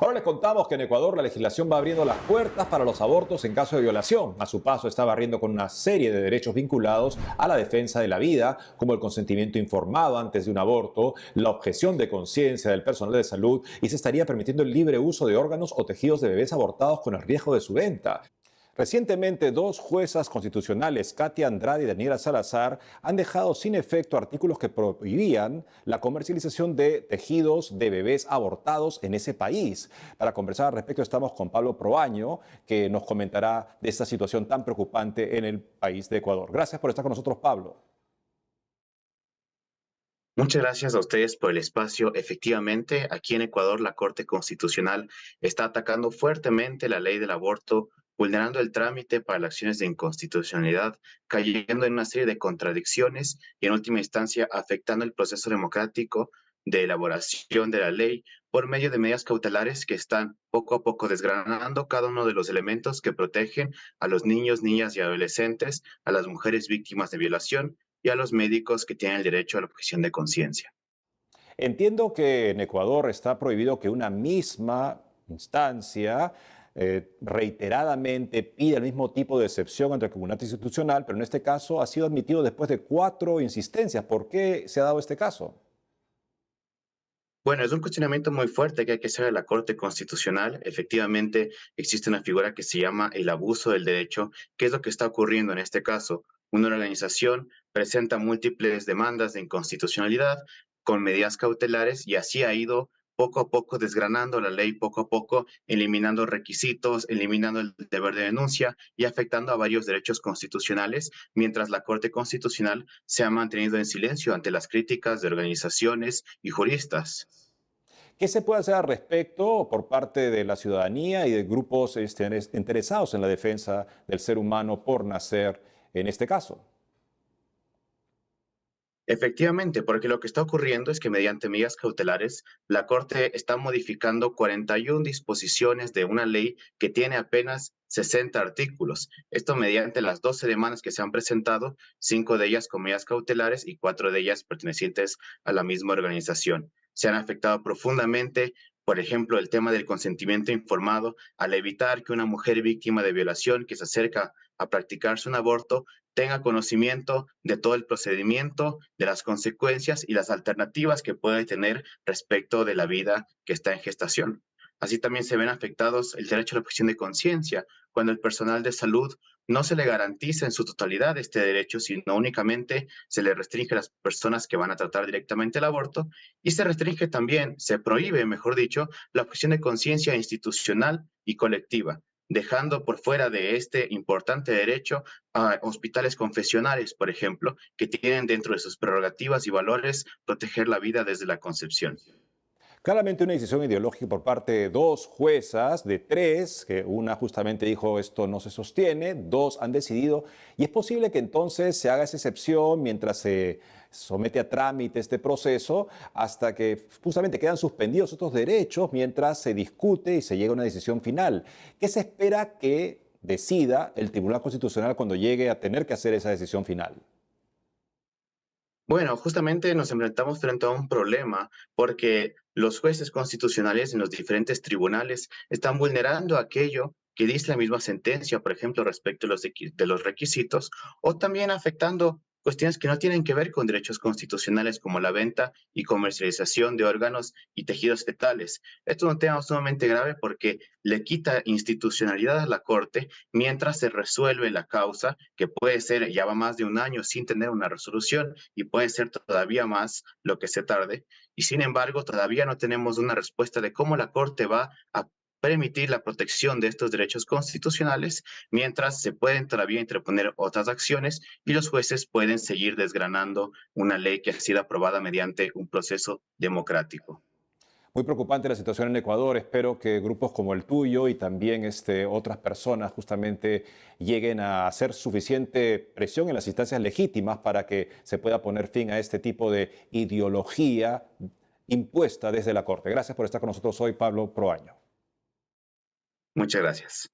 Ahora les contamos que en Ecuador la legislación va abriendo las puertas para los abortos en caso de violación. A su paso está barriendo con una serie de derechos vinculados a la defensa de la vida, como el consentimiento informado antes de un aborto, la objeción de conciencia del personal de salud y se estaría permitiendo el libre uso de órganos o tejidos de bebés abortados con el riesgo de su venta. Recientemente, dos juezas constitucionales, Katia Andrade y Daniela Salazar, han dejado sin efecto artículos que prohibían la comercialización de tejidos de bebés abortados en ese país. Para conversar al respecto estamos con Pablo Proaño, que nos comentará de esta situación tan preocupante en el país de Ecuador. Gracias por estar con nosotros, Pablo. Muchas gracias a ustedes por el espacio. Efectivamente, aquí en Ecuador la Corte Constitucional está atacando fuertemente la ley del aborto, vulnerando el trámite para las acciones de inconstitucionalidad, cayendo en una serie de contradicciones y en última instancia afectando el proceso democrático de elaboración de la ley por medio de medidas cautelares que están poco a poco desgranando cada uno de los elementos que protegen a los niños, niñas y adolescentes, a las mujeres víctimas de violación y a los médicos que tienen el derecho a la objeción de conciencia. Entiendo que en Ecuador está prohibido que una misma instancia reiteradamente pida el mismo tipo de excepción ante el Tribunal Institucional, pero en este caso ha sido admitido después de 4 insistencias. ¿Por qué se ha dado este caso? Bueno, es un cuestionamiento muy fuerte que hay que hacer a la Corte Constitucional. Efectivamente, existe una figura que se llama el abuso del derecho. ¿Qué es lo que está ocurriendo en este caso? Una organización presenta múltiples demandas de inconstitucionalidad con medidas cautelares y así ha ido poco a poco desgranando la ley, poco a poco eliminando requisitos, eliminando el deber de denuncia y afectando a varios derechos constitucionales, mientras la Corte Constitucional se ha mantenido en silencio ante las críticas de organizaciones y juristas. ¿Qué se puede hacer al respecto por parte de la ciudadanía y de grupos interesados en la defensa del ser humano por nacer en este caso? Efectivamente, porque lo que está ocurriendo es que mediante medidas cautelares, la Corte está modificando 41 disposiciones de una ley que tiene apenas 60 artículos. Esto mediante las 12 demandas que se han presentado, 5 de ellas con medidas cautelares y 4 de ellas pertenecientes a la misma organización. Se han afectado profundamente, por ejemplo, el tema del consentimiento informado, al evitar que una mujer víctima de violación que se acerca a practicarse un aborto tenga conocimiento de todo el procedimiento, de las consecuencias y las alternativas que puede tener respecto de la vida que está en gestación. Así también se ven afectados el derecho a la objeción de conciencia, cuando el personal de salud no se le garantiza en su totalidad este derecho, sino únicamente se le restringe a las personas que van a tratar directamente el aborto y se restringe también, se prohíbe, mejor dicho, la objeción de conciencia institucional y colectiva, dejando por fuera de este importante derecho a hospitales confesionales, por ejemplo, que tienen dentro de sus prerrogativas y valores proteger la vida desde la concepción. Claramente una decisión ideológica por parte de dos juezas, de tres, que una justamente dijo esto no se sostiene, dos han decidido, y es posible que entonces se haga esa excepción mientras se somete a trámite este proceso, hasta que justamente quedan suspendidos otros derechos mientras se discute y se llega a una decisión final. ¿Qué se espera que decida el Tribunal Constitucional cuando llegue a tener que hacer esa decisión final? Bueno, justamente nos enfrentamos frente a un problema porque los jueces constitucionales en los diferentes tribunales están vulnerando aquello que dice la misma sentencia, por ejemplo, respecto de los requisitos, o también afectando cuestiones que no tienen que ver con derechos constitucionales como la venta y comercialización de órganos y tejidos fetales. Esto es un tema sumamente grave porque le quita institucionalidad a la Corte mientras se resuelve la causa, que puede ser, ya va más de un año sin tener una resolución y puede ser todavía más lo que se tarde. Y sin embargo, todavía no tenemos una respuesta de cómo la Corte va a permitir la protección de estos derechos constitucionales, mientras se pueden todavía interponer otras acciones y los jueces pueden seguir desgranando una ley que ha sido aprobada mediante un proceso democrático. Muy preocupante la situación en Ecuador. Espero que grupos como el tuyo y también otras personas justamente lleguen a hacer suficiente presión en las instancias legítimas para que se pueda poner fin a este tipo de ideología impuesta desde la Corte. Gracias por estar con nosotros hoy, Pablo Proaño. Muchas gracias.